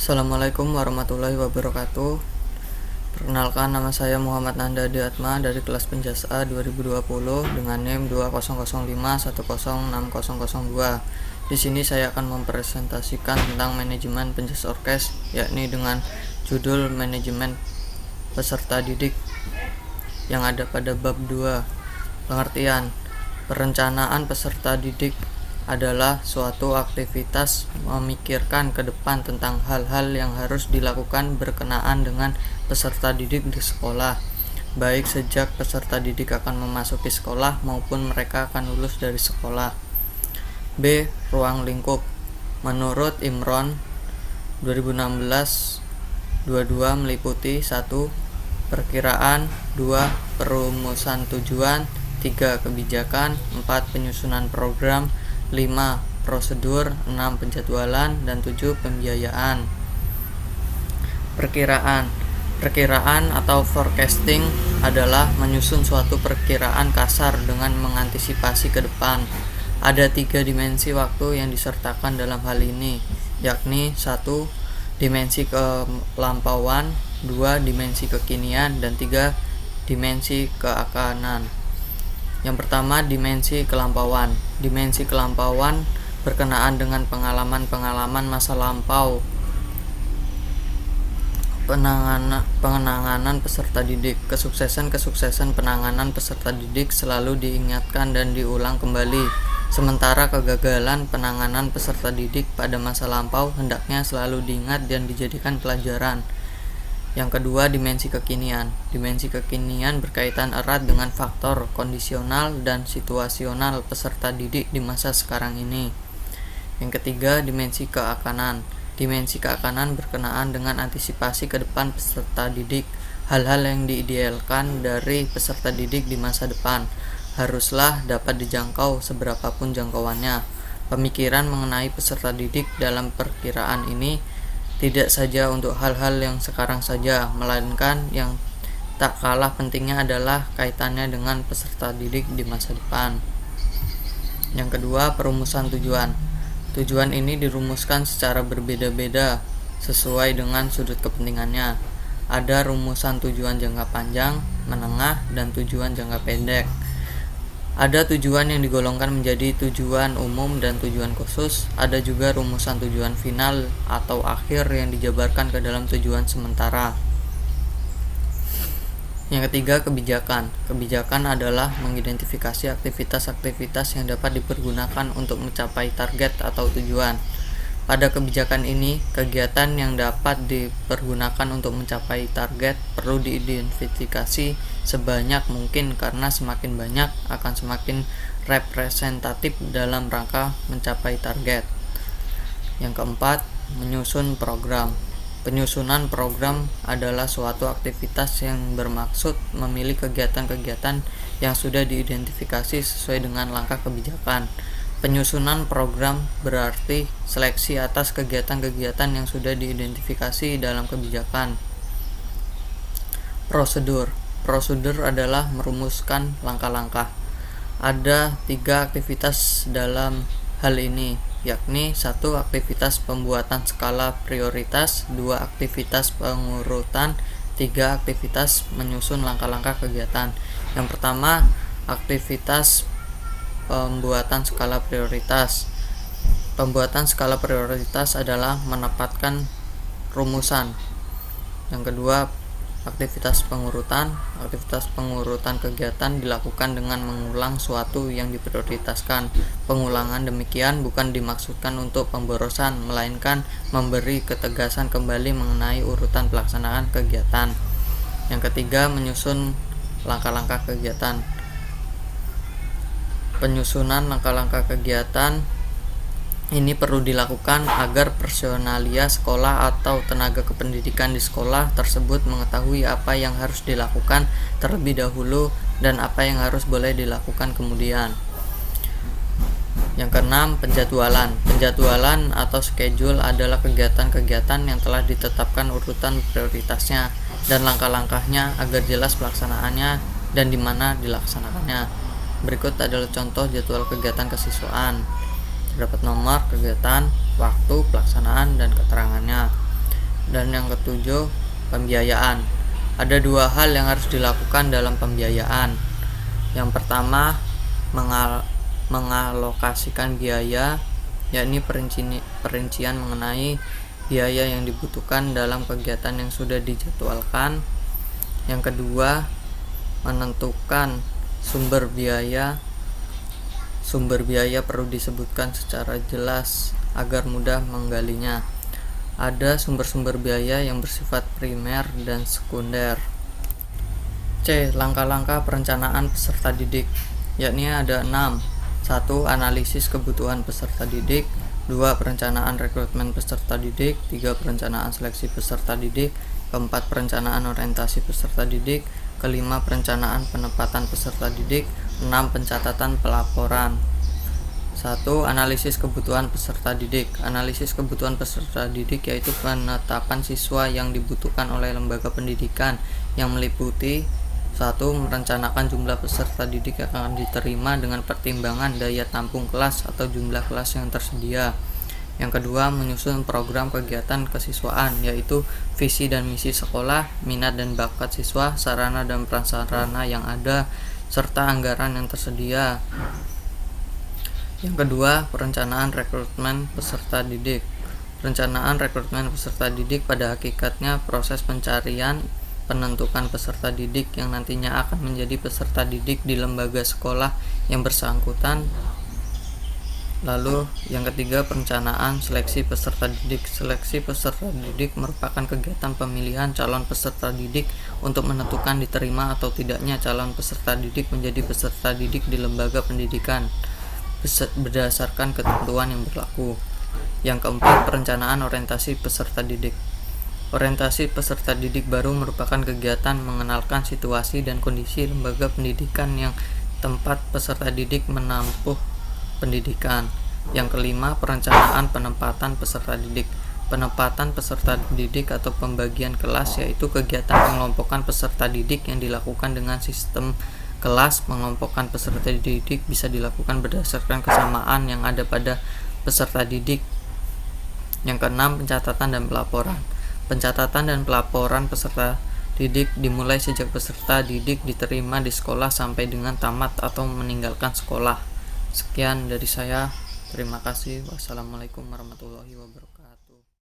Assalamualaikum warahmatullahi wabarakatuh. Perkenalkan, nama saya Muhammad Nanda Diatma dari kelas Penjas A 2020 dengan NIM 200510606002. Di sini saya akan mempresentasikan tentang manajemen penjas orkes, yakni dengan judul manajemen peserta didik yang ada pada bab 2. Pengertian: perencanaan peserta didik adalah suatu aktivitas memikirkan ke depan tentang hal-hal yang harus dilakukan berkenaan dengan peserta didik di sekolah, baik sejak peserta didik akan memasuki sekolah maupun mereka akan lulus dari sekolah. B. Ruang lingkup. Menurut Imron 2016-22 meliputi 1. Perkiraan, 2. Perumusan tujuan, 3. Kebijakan, 4. Penyusunan program, 5. Prosedur, 6. Penjadwalan, dan 7. Pembiayaan. Perkiraan atau forecasting adalah menyusun suatu perkiraan kasar dengan mengantisipasi ke depan. Ada 3 dimensi waktu yang disertakan dalam hal ini, yakni 1. Dimensi kelampauan, 2. Dimensi kekinian, dan 3. Dimensi keakanan. Yang pertama, dimensi kelampauan. Dimensi kelampauan berkenaan dengan pengalaman-pengalaman masa lampau, penanganan peserta didik. Kesuksesan penanganan peserta didik selalu diingatkan dan diulang kembali, sementara kegagalan penanganan peserta didik pada masa lampau hendaknya selalu diingat dan dijadikan pelajaran. Yang kedua, dimensi kekinian. Dimensi kekinian berkaitan erat dengan faktor kondisional dan situasional peserta didik di masa sekarang ini. Yang ketiga, dimensi keakanan. Dimensi keakanan berkenaan dengan antisipasi ke depan peserta didik. Hal-hal yang diidealkan dari peserta didik di masa depan haruslah dapat dijangkau seberapapun jangkauannya. Pemikiran mengenai peserta didik dalam perkiraan ini tidak saja untuk hal-hal yang sekarang saja, melainkan yang tak kalah pentingnya adalah kaitannya dengan peserta didik di masa depan. Yang kedua, perumusan tujuan. Tujuan ini dirumuskan secara berbeda-beda sesuai dengan sudut kepentingannya. Ada rumusan tujuan jangka panjang, menengah, dan tujuan jangka pendek. Ada tujuan yang digolongkan menjadi tujuan umum dan tujuan khusus. Ada juga rumusan tujuan final atau akhir yang dijabarkan ke dalam tujuan sementara. Yang ketiga, kebijakan. Kebijakan adalah mengidentifikasi aktivitas-aktivitas yang dapat dipergunakan untuk mencapai target atau tujuan. Pada kebijakan ini, kegiatan yang dapat dipergunakan untuk mencapai target perlu diidentifikasi sebanyak mungkin karena semakin banyak akan semakin representatif dalam rangka mencapai target. Yang keempat, menyusun program. Penyusunan program adalah suatu aktivitas yang bermaksud memilih kegiatan-kegiatan yang sudah diidentifikasi sesuai dengan langkah kebijakan. Penyusunan program berarti seleksi atas kegiatan-kegiatan yang sudah diidentifikasi dalam kebijakan. Prosedur adalah merumuskan langkah-langkah. Ada 3 aktivitas dalam hal ini, yakni 1. Aktivitas pembuatan skala prioritas, 2. Aktivitas pengurutan, 3. Aktivitas menyusun langkah-langkah kegiatan. Yang pertama, aktivitas pembuatan skala prioritas. Pembuatan skala prioritas adalah menempatkan rumusan. Yang kedua, aktivitas pengurutan. Aktivitas pengurutan kegiatan dilakukan dengan mengulang suatu yang diprioritaskan. Pengulangan demikian bukan dimaksudkan untuk pemborosan, melainkan memberi ketegasan kembali mengenai urutan pelaksanaan kegiatan. Yang ketiga, menyusun langkah-langkah kegiatan. Penyusunan langkah-langkah kegiatan ini perlu dilakukan agar personalia sekolah atau tenaga kependidikan di sekolah tersebut mengetahui apa yang harus dilakukan terlebih dahulu dan apa yang harus boleh dilakukan kemudian. Yang keenam, penjadwalan. Penjadwalan atau schedule adalah kegiatan-kegiatan yang telah ditetapkan urutan prioritasnya dan langkah-langkahnya agar jelas pelaksanaannya dan di mana dilaksanakannya. Berikut adalah contoh jadwal kegiatan kesiswaan. Terdapat nomor kegiatan, waktu pelaksanaan, dan keterangannya. Dan yang ketujuh, pembiayaan. Ada dua hal yang harus dilakukan dalam pembiayaan. Yang pertama, mengalokasikan biaya, yakni perincian mengenai biaya yang dibutuhkan dalam kegiatan yang sudah dijadwalkan. Yang kedua, menentukan sumber biaya. Sumber biaya perlu disebutkan secara jelas agar mudah menggalinya. Ada sumber-sumber biaya yang bersifat primer dan sekunder. C. Langkah-langkah perencanaan peserta didik, yakni ada 6. 1. Analisis kebutuhan peserta didik. 2. Perencanaan rekrutmen peserta didik. 3. Perencanaan seleksi peserta didik. 4. Perencanaan orientasi peserta didik. 5. Perencanaan penempatan peserta didik. 6. Pencatatan pelaporan. 1. Analisis kebutuhan peserta didik. Analisis kebutuhan peserta didik yaitu penetapan siswa yang dibutuhkan oleh lembaga pendidikan yang meliputi 1. Merencanakan jumlah peserta didik yang akan diterima dengan pertimbangan daya tampung kelas atau jumlah kelas yang tersedia. Yang kedua, menyusun program kegiatan kesiswaan, yaitu visi dan misi sekolah, minat dan bakat siswa, sarana dan prasarana yang ada, serta anggaran yang tersedia. Yang kedua, perencanaan rekrutmen peserta didik. Perencanaan rekrutmen peserta didik pada hakikatnya proses pencarian penentukan peserta didik yang nantinya akan menjadi peserta didik di lembaga sekolah yang bersangkutan. Lalu yang ketiga, perencanaan seleksi peserta didik. Seleksi peserta didik merupakan kegiatan pemilihan calon peserta didik untuk menentukan diterima atau tidaknya calon peserta didik menjadi peserta didik di lembaga pendidikan berdasarkan ketentuan yang berlaku. Yang keempat, perencanaan orientasi peserta didik. Orientasi peserta didik baru merupakan kegiatan mengenalkan situasi dan kondisi lembaga pendidikan yang tempat peserta didik menempuh pendidikan. Yang kelima, perencanaan penempatan peserta didik. Penempatan peserta didik atau pembagian kelas yaitu kegiatan pengelompokan peserta didik yang dilakukan dengan sistem kelas. Pengelompokan peserta didik bisa dilakukan berdasarkan kesamaan yang ada pada peserta didik. Yang keenam, pencatatan dan pelaporan. Pencatatan dan pelaporan peserta didik dimulai sejak peserta didik diterima di sekolah sampai dengan tamat atau meninggalkan sekolah. Sekian dari saya. Terima kasih. Wassalamualaikum warahmatullahi wabarakatuh.